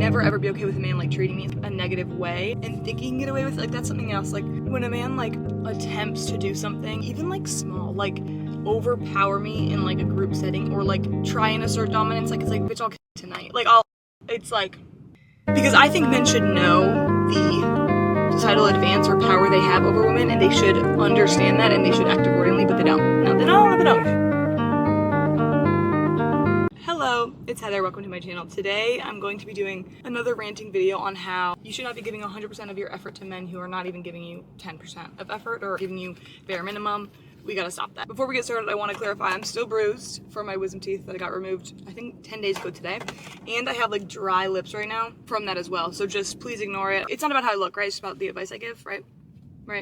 never ever be okay with a man like treating me a negative way and thinking he can get away with it. Like that's something else. Like when a man like attempts to do something, even like small, like overpower me in like a group setting or like try and assert dominance, like it's like, bitch, I'll kill you tonight. Like it's like, because I think men should know the societal advance or power they have over women, and they should understand that and they should act accordingly, but they don't. No, they don't. Hello, it's Heather. Welcome to my channel. Today I'm going to be doing another ranting video on how you should not be giving 100% of your effort to men who are not even giving you 10% of effort or giving you bare minimum. We gotta stop that. Before we get started, I want to clarify I'm still bruised from my wisdom teeth that I got removed I think 10 days ago today, and I have like dry lips right now from that as well, so just please ignore it. It's not about how I look, right? It's about the advice I give, right?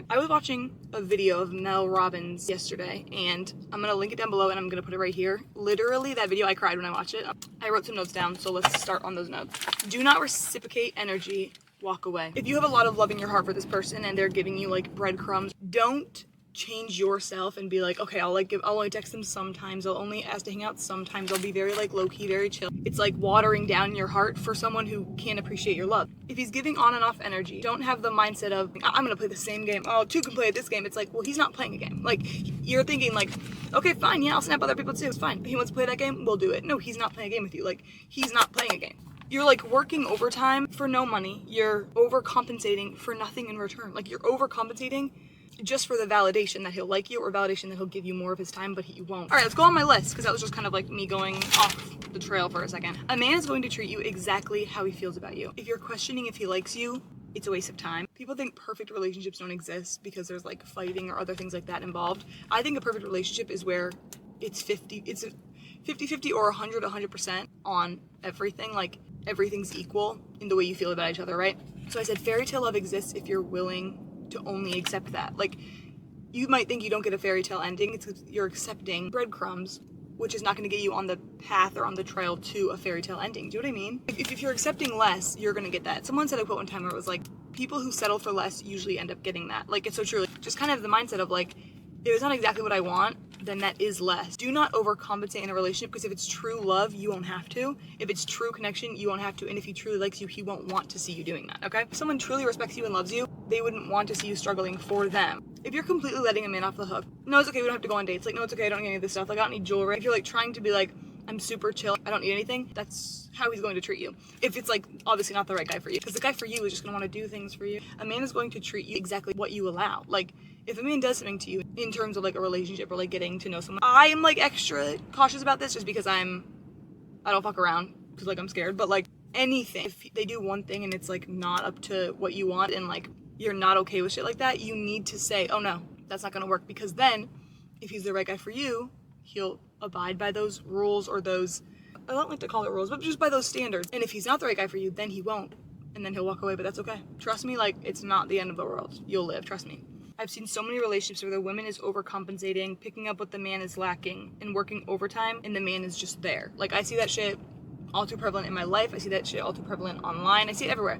I was watching a video of Mel Robbins yesterday, and I'm gonna link it down below and I'm gonna put it right here. Literally, that video, I cried when I watched it. I wrote some notes down, so let's start on those notes. Do not reciprocate energy, walk away. If you have a lot of love in your heart for this person and they're giving you like breadcrumbs, don't change yourself and be like, okay, I'll only text them sometimes, I'll only ask to hang out sometimes, I'll be very like low-key, very chill. It's like watering down your heart for someone who can't appreciate your love. If he's giving on and off energy, don't have the mindset of, I'm gonna play the same game, oh, two can play this game. It's like, well, he's not playing a game. Like, you're thinking like, okay, fine, yeah, I'll snap other people too, it's fine. He wants to play that game, we'll do it. No, he's not playing a game with you. Like, he's not playing a game. You're like working overtime for no money. You're overcompensating for nothing in return. Like, you're overcompensating just for the validation that he'll like you or validation that he'll give you more of his time, but he won't. All right, let's go on my list, because that was just kind of like me going off the trail for a second. A man is going to treat you exactly how he feels about you. If you're questioning if he likes you, it's a waste of time. People think perfect relationships don't exist because there's like fighting or other things like that involved. I think a perfect relationship is where it's 50-50 or 100% on everything. Like, everything's equal in the way you feel about each other, right? So I said fairy tale love exists if you're willing to only accept that. Like, you might think you don't get a fairy tale ending, it's because you're accepting breadcrumbs, which is not going to get you on the path or on the trail to a fairy tale ending. Do you know what I mean? If you're accepting less, you're going to get that. Someone said a quote one time where it was like, people who settle for less usually end up getting that. Like, it's so true. Like, just kind of the mindset of like, if it's not exactly what I want, then that is less. Do not overcompensate in a relationship, because if it's true love, you won't have to. If it's true connection, you won't have to. And if he truly likes you, he won't want to see you doing that, okay? If someone truly respects you and loves you, they wouldn't want to see you struggling for them. If you're completely letting a man off the hook, no, it's okay, we don't have to go on dates. Like, no, it's okay, I don't need any of this stuff. Like, I don't need jewelry. If you're like trying to be like, I'm super chill, I don't need anything, that's how he's going to treat you. If it's like obviously not the right guy for you, because the guy for you is just gonna want to do things for you. A man is going to treat you exactly what you allow. Like, if a man does something to you in terms of like a relationship or like getting to know someone, I am like extra cautious about this just because I don't fuck around because like I'm scared, but like anything, if they do one thing and it's like not up to what you want and like you're not okay with shit like that, you need to say, oh no, that's not gonna work, because then if he's the right guy for you, he'll abide by those rules or those, I don't like to call it rules, but just by those standards. And if he's not the right guy for you, then he won't, and then he'll walk away, but that's okay. Trust me, like, it's not the end of the world. You'll live, trust me. I've seen so many relationships where the woman is overcompensating, picking up what the man is lacking, and working overtime, and the man is just there. Like, I see that shit all too prevalent in my life. I see that shit all too prevalent online. I see it everywhere.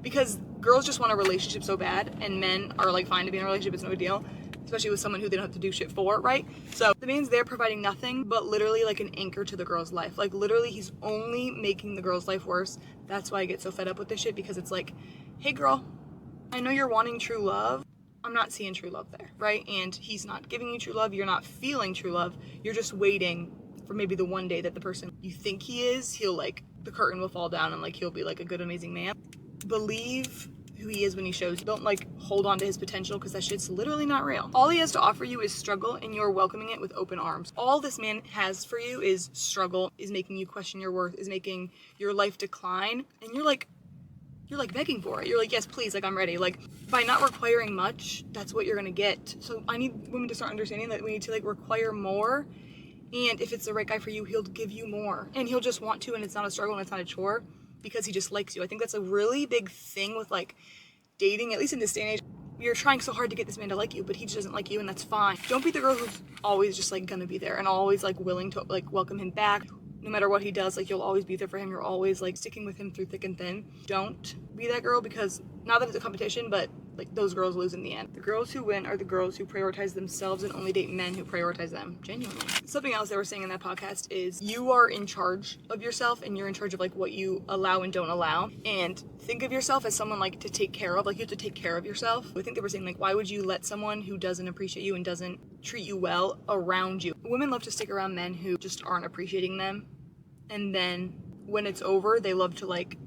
Because girls just want a relationship so bad, and men are like fine to be in a relationship, it's no big deal. Especially with someone who they don't have to do shit for, right? So the man's there providing nothing but literally like an anchor to the girl's life. Like, literally he's only making the girl's life worse. That's why I get so fed up with this shit, because it's like, hey girl, I know you're wanting true love. I'm not seeing true love there, right? And he's not giving you true love. You're not feeling true love. You're just waiting for maybe the one day that the person you think he is, he'll like, the curtain will fall down and like he'll be like a good, amazing man. Believe who he is when he shows you. Don't like hold on to his potential, because that shit's literally not real. All he has to offer you is struggle, and you're welcoming it with open arms. All this man has for you is struggle, is making you question your worth, is making your life decline, and you're like begging for it. You're like, yes, please, like, I'm ready. Like, by not requiring much, that's what you're gonna get. So I need women to start understanding that we need to like require more, and if it's the right guy for you, he'll give you more, and he'll just want to, and it's not a struggle and it's not a chore, because he just likes you. I think that's a really big thing with like dating, at least in this day and age. You're trying so hard to get this man to like you, but he just doesn't like you, and that's fine. Don't be the girl who's always just like gonna be there and always like willing to like welcome him back. No matter what he does, like, you'll always be there for him. You're always like sticking with him through thick and thin. Don't be that girl, because not that it's a competition, but like those girls lose in the end. The girls who win are the girls who prioritize themselves and only date men who prioritize them. Genuinely. Something else they were saying in that podcast is you are in charge of yourself and you're in charge of like what you allow and don't allow. And think of yourself as someone like to take care of, like you have to take care of yourself. I think they were saying like, why would you let someone who doesn't appreciate you and doesn't treat you well around you? Women love to stick around men who just aren't appreciating them. And then when it's over, they love to like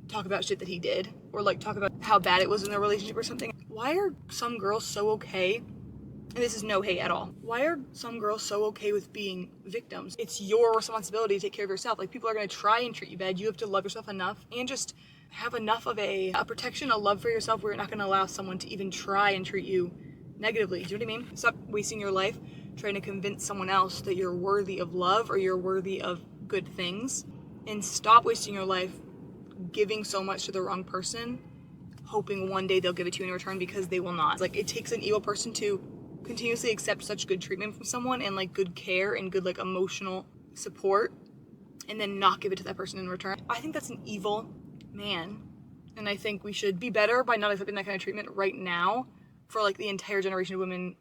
talk about shit that he did or like talk about how bad it was in their relationship or something. Why are some girls so okay? And this is no hate at all. Why are some girls so okay with being victims? It's your responsibility to take care of yourself. Like people are going to try and treat you bad. You have to love yourself enough and just have enough of a protection, a love for yourself where you're not going to allow someone to even try and treat you negatively. Do you know what I mean? Stop wasting your life trying to convince someone else that you're worthy of love or you're worthy of good things, and stop wasting your life giving so much to the wrong person, hoping one day they'll give it to you in return, because they will not. Like it takes an evil person to continuously accept such good treatment from someone and like good care and good like emotional support and then not give it to that person in return. I think that's an evil man, and I think we should be better by not accepting that kind of treatment right now for like the entire generation of women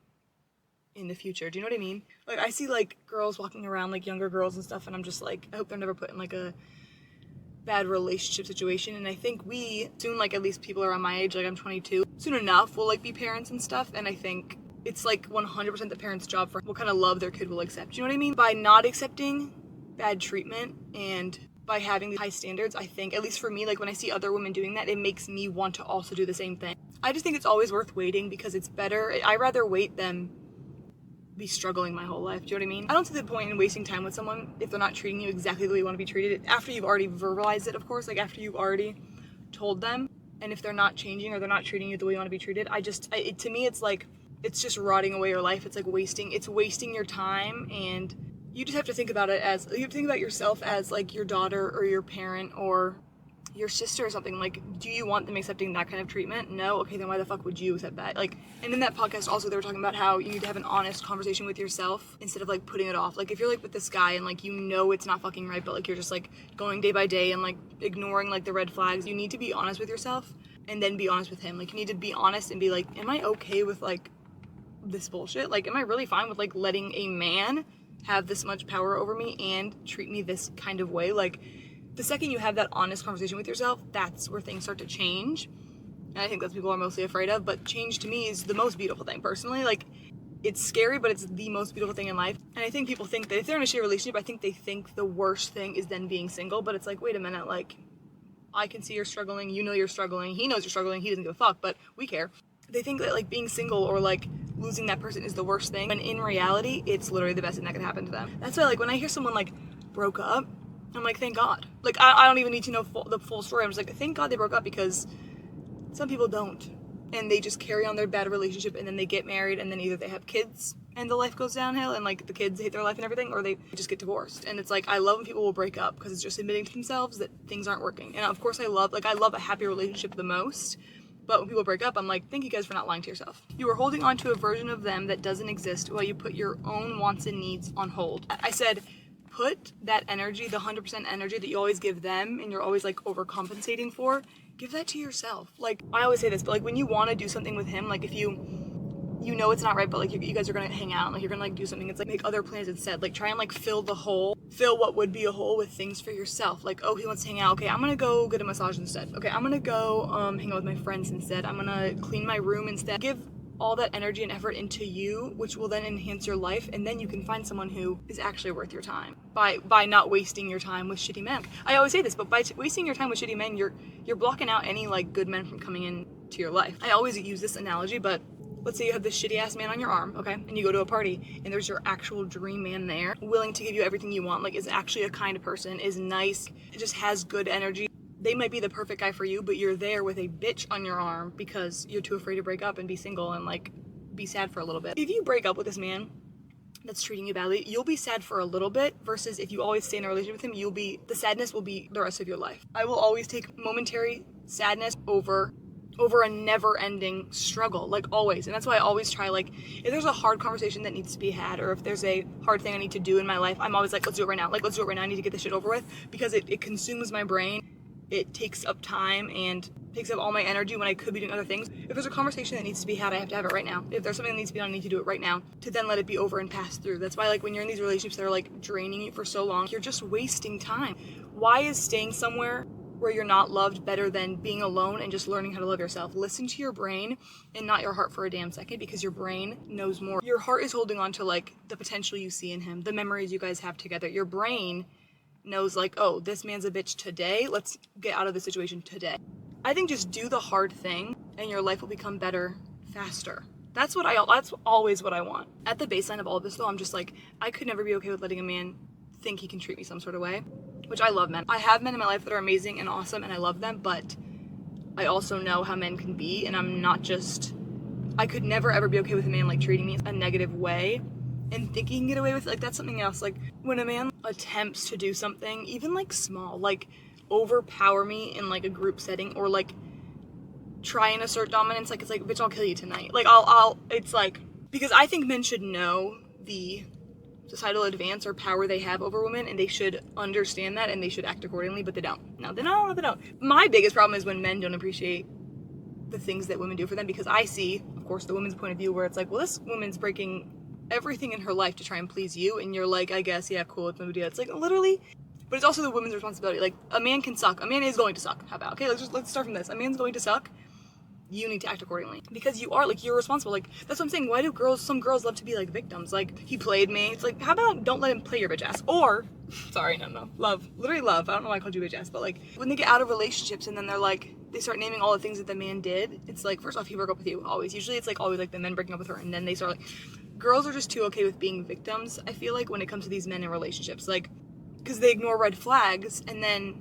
in the future. Do you know what I mean? Like I see like girls walking around, like younger girls and stuff, and I'm just like, I hope they're never put in like a bad relationship situation. And I think we soon, like at least people around my age, like I'm 22, soon enough we'll like be parents and stuff, and I think it's like 100% the parent's job for what kind of love their kid will accept. Do you know what I mean? By not accepting bad treatment and by having the high standards, I think, at least for me, like when I see other women doing that, it makes me want to also do the same thing. I just think it's always worth waiting because it's better. I'd rather wait than be struggling my whole life. Do you know what I mean? I don't see the point in wasting time with someone if they're not treating you exactly the way you want to be treated. After you've already verbalized it, of course, like after you've already told them, and if they're not changing or they're not treating you the way you want to be treated, to me, it's like, it's just rotting away your life. It's like wasting your time, and you just have to think about it as, you have to think about yourself as like your daughter or your parent or your sister or something. Like, do you want them accepting that kind of treatment? No? Okay, then why the fuck would you accept that? Like, and in that podcast also they were talking about how you need to have an honest conversation with yourself instead of like putting it off. Like if you're like with this guy and like you know it's not fucking right, but like you're just like going day by day and like ignoring like the red flags, you need to be honest with yourself and then be honest with him. Like you need to be honest and be like, am I okay with like this bullshit? Like, am I really fine with like letting a man have this much power over me and treat me this kind of way? Like, the second you have that honest conversation with yourself, that's where things start to change. And I think that's what people are mostly afraid of, but change to me is the most beautiful thing, personally. Like, it's scary, but it's the most beautiful thing in life. And I think people think that if they're in a shitty relationship, I think they think the worst thing is then being single, but it's like, wait a minute, like, I can see you're struggling, you know you're struggling, he knows you're struggling, he doesn't give a fuck, but we care. They think that like being single or like losing that person is the worst thing, when in reality, it's literally the best thing that could happen to them. That's why like when I hear someone like broke up, I'm like, thank God. Like I don't even need to know the full story. I'm just like, thank God they broke up, because some people don't. And they just carry on their bad relationship and then they get married and then either they have kids and the life goes downhill and like the kids hate their life and everything, or they just get divorced. And it's like, I love when people will break up because it's just admitting to themselves that things aren't working. And of course I love a happy relationship the most. But when people break up, I'm like, thank you guys for not lying to yourself. You are holding on to a version of them that doesn't exist while you put your own wants and needs on hold. I said, put that energy, the 100% energy that you always give them and you're always like overcompensating for, give that to yourself. Like, I always say this, but like when you want to do something with him, like if you know it's not right, but like you guys are gonna hang out, like you're gonna like do something, it's like make other plans instead. Like try and like fill what would be a hole with things for yourself. Like, oh, he wants to hang out, okay, I'm gonna go get a massage instead. Okay, I'm gonna go hang out with my friends instead. I'm gonna clean my room instead. Give all that energy and effort into you, which will then enhance your life, and then you can find someone who is actually worth your time by not wasting your time with shitty men. I always say this, but by wasting your time with shitty men, you're blocking out any like good men from coming into your life. I always use this analogy, but let's say you have this shitty ass man on your arm, okay, and you go to a party and there's your actual dream man there, willing to give you everything you want, like is actually a kind person, is nice, just has good energy. They might be the perfect guy for you, but you're there with a bitch on your arm because you're too afraid to break up and be single and like be sad for a little bit. If you break up with this man that's treating you badly, you'll be sad for a little bit, versus if you always stay in a relationship with him, the sadness will be the rest of your life. I will always take momentary sadness over a never-ending struggle, like always. And that's why I always try, like, if there's a hard conversation that needs to be had, or if there's a hard thing I need to do in my life, I'm always like, let's do it right now. Like, let's do it right now. I need to get this shit over with, because it consumes my brain. It takes up time, and takes up all my energy when I could be doing other things. If there's a conversation that needs to be had, I have to have it right now. If there's something that needs to be done, I need to do it right now to then let it be over and pass through. That's why, like, when you're in these relationships that are like draining you for so long, you're just wasting time. Why is staying somewhere where you're not loved better than being alone and just learning how to love yourself? Listen to your brain and not your heart for a damn second, because your brain knows more. Your heart is holding on to like the potential you see in him, the memories you guys have together. Your brain knows like, oh, this man's a bitch today. Let's get out of the situation today. I think just do the hard thing and your life will become better faster. That's always what I want. At the baseline of all of this though, I'm just like, I could never be okay with letting a man think he can treat me some sort of way, which I love men. I have men in my life that are amazing and awesome and I love them, but I also know how men can be, and I could never ever be okay with a man like treating me a negative way and thinking he can get away with it. Like, that's something else. Like, when a man attempts to do something, even like small, like overpower me in like a group setting, or like try and assert dominance, like, it's like, bitch, I'll kill you tonight. Like, it's like, because I think men should know the societal advance or power they have over women, and they should understand that and they should act accordingly, but they don't. No, they don't. My biggest problem is when men don't appreciate the things that women do for them, because I see, of course, the woman's point of view where it's like, well, this woman's breaking everything in her life to try and please you, and you're like, I guess, yeah, cool, it's no big deal. It's like, literally. But it's also the woman's responsibility. Like, a man can suck. A man is going to suck. How about? Okay, let's start from this. A man's going to suck. You need to act accordingly. Because you're responsible. Like, that's what I'm saying. Why do some girls love to be like victims? Like, he played me. It's like, how about don't let him play your bitch ass? Or, sorry, no. Love. Literally love. I don't know why I called you bitch ass, but like, when they get out of relationships and then they're like, they start naming all the things that the man did, it's like, first off, he broke up with you, always. Usually it's like always like the men breaking up with her, and then they start like, girls are just too okay with being victims, I feel like, when it comes to these men in relationships. Like, because they ignore red flags, and then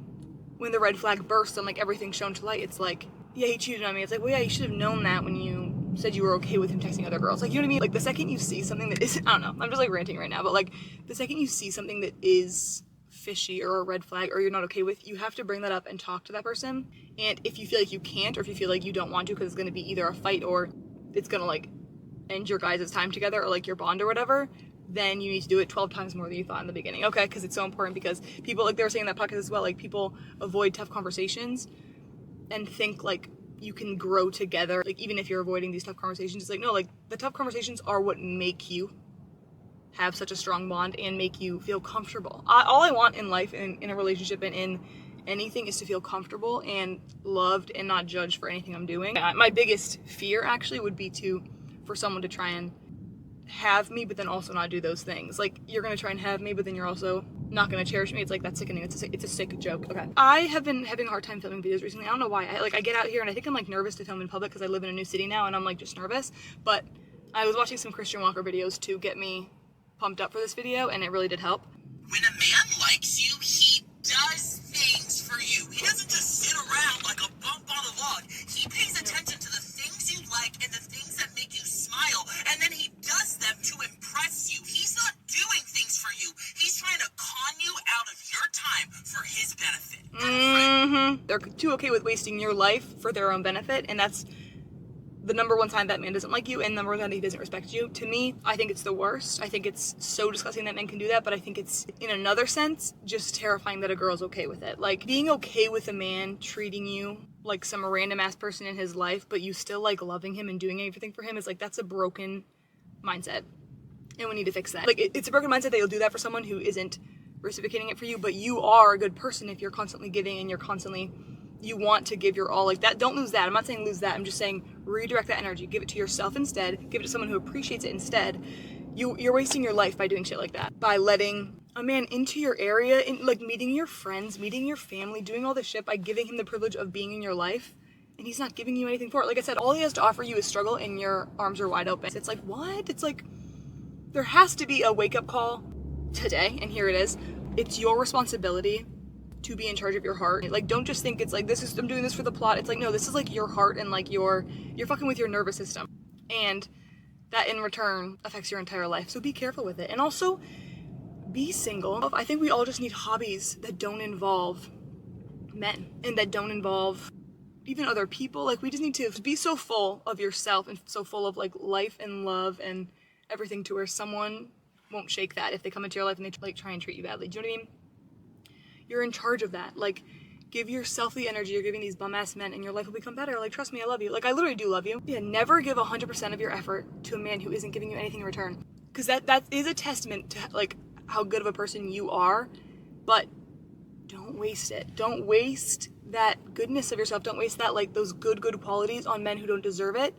when the red flag bursts and like everything's shown to light, it's like, yeah, he cheated on me. It's like, well, yeah, you should have known that when you said you were okay with him texting other girls. Like, you know what I mean? Like, the second you see something that isn't, I don't know, I'm just like ranting right now, but like, the second you see something that is fishy or a red flag or you're not okay with, you have to bring that up and talk to that person. And if you feel like you can't, or if you feel like you don't want to because it's going to be either a fight or it's going to like end your guys' time together or like your bond or whatever, then you need to do it 12 times more than you thought in the beginning. Okay, because it's so important, because people, like they were saying in that podcast as well, like, people avoid tough conversations and think like you can grow together, like, even if you're avoiding these tough conversations. It's like, no, like, the tough conversations are what make you have such a strong bond and make you feel comfortable. All I want in life, in a relationship and in anything, is to feel comfortable and loved and not judged for anything I'm doing. My biggest fear actually would be for someone to try and have me but then also not do those things. Like, you're gonna try and have me but then you're also not gonna cherish me. It's like, that's sickening. It's a sick joke. Okay, I have been having a hard time filming videos recently. I don't know why. I get out here and I think I'm like nervous to film in public because I live in a new city now and I'm like just nervous. But I was watching some Christian Walker videos to get me pumped up for this video, and it really did help. When a man likes you, he does things for you. He doesn't just sit around like a bump on a log. He pays attention to the things you like and the things that make you smile, and then he does them to impress you. He's not doing things for you. He's trying to con you out of your time for his benefit. They're too okay with wasting your life for their own benefit, and that's the number one sign that man doesn't like you, and number one sign that he doesn't respect you. To me, I think it's the worst. I think it's so disgusting that men can do that, but I think it's, in another sense, just terrifying that a girl's okay with it. Like, being okay with a man treating you like some random ass person in his life, but you still like loving him and doing everything for him, is like, that's a broken mindset, and we need to fix that. Like, it's a broken mindset that you'll do that for someone who isn't reciprocating it for you, but you are a good person if you're constantly giving and you want to give your all. Like, that, don't lose that. I'm not saying lose that. I'm just saying redirect that energy. Give it to yourself instead. Give it to someone who appreciates it instead. You're wasting your life by doing shit like that. By letting a man into your area, like meeting your friends, meeting your family, doing all this shit, by giving him the privilege of being in your life, and he's not giving you anything for it. Like I said, all he has to offer you is struggle, and your arms are wide open. It's like, what? It's like, there has to be a wake-up call today, and here it is. It's your responsibility to be in charge of your heart. Like, don't just think it's like, I'm doing this for the plot. It's like, no, this is like your heart, and like you're fucking with your nervous system, and that in return affects your entire life. So be careful with it. And also, be single. I think we all just need hobbies that don't involve men and that don't involve even other people. Like, we just need to be so full of yourself and so full of like life and love and everything, to where someone won't shake that if they come into your life and they like try and treat you badly. Do you know what I mean? You're in charge of that. Like, give yourself the energy you're giving these bum-ass men and your life will become better. Like, trust me, I love you. Like, I literally do love you. Yeah, never give 100% of your effort to a man who isn't giving you anything in return. Because that is a testament to, like, how good of a person you are. But don't waste it. Don't waste that goodness of yourself. Don't waste that, like, those good qualities on men who don't deserve it.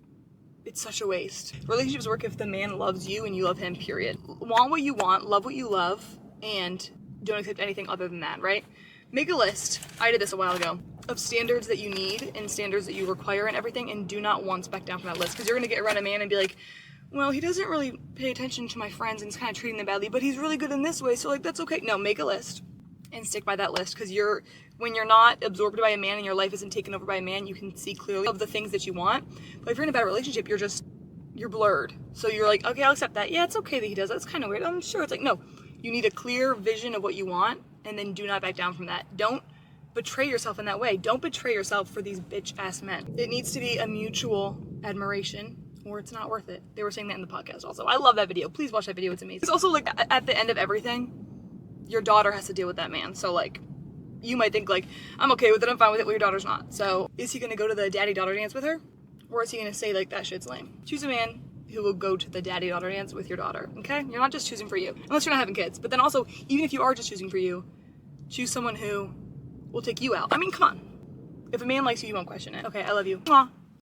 It's such a waste. Relationships work if the man loves you and you love him, period. Want what you want, love what you love, and don't accept anything other than that, right? Make a list, I did this a while ago, of standards that you need and standards that you require and everything, and do not once back down from that list, because you're gonna get around a man and be like, well, he doesn't really pay attention to my friends and is kind of treating them badly, but he's really good in this way, so like, that's okay. No, make a list and stick by that list, because when you're not absorbed by a man and your life isn't taken over by a man, you can see clearly of the things that you want. But if you're in a bad relationship, you're blurred. So you're like, okay, I'll accept that. Yeah, it's okay that he does that. It's kind of weird. I'm sure. It's like, no, you need a clear vision of what you want, and then do not back down from that. Don't betray yourself in that way. Don't betray yourself for these bitch-ass men. It needs to be a mutual admiration, or it's not worth it. They were saying that in the podcast also. I love that video. Please watch that video. It's amazing. It's also like, at the end of everything, your daughter has to deal with that man. So like, you might think like, I'm okay with it, I'm fine with it, well, your daughter's not. So is he gonna go to the daddy-daughter dance with her? Or is he gonna say like, that shit's lame? Choose a man who will go to the daddy-daughter dance with your daughter, okay? You're not just choosing for you, unless you're not having kids. But then also, even if you are just choosing for you, choose someone who will take you out. I mean, come on. If a man likes you, you won't question it. Okay, I love you. Mwah.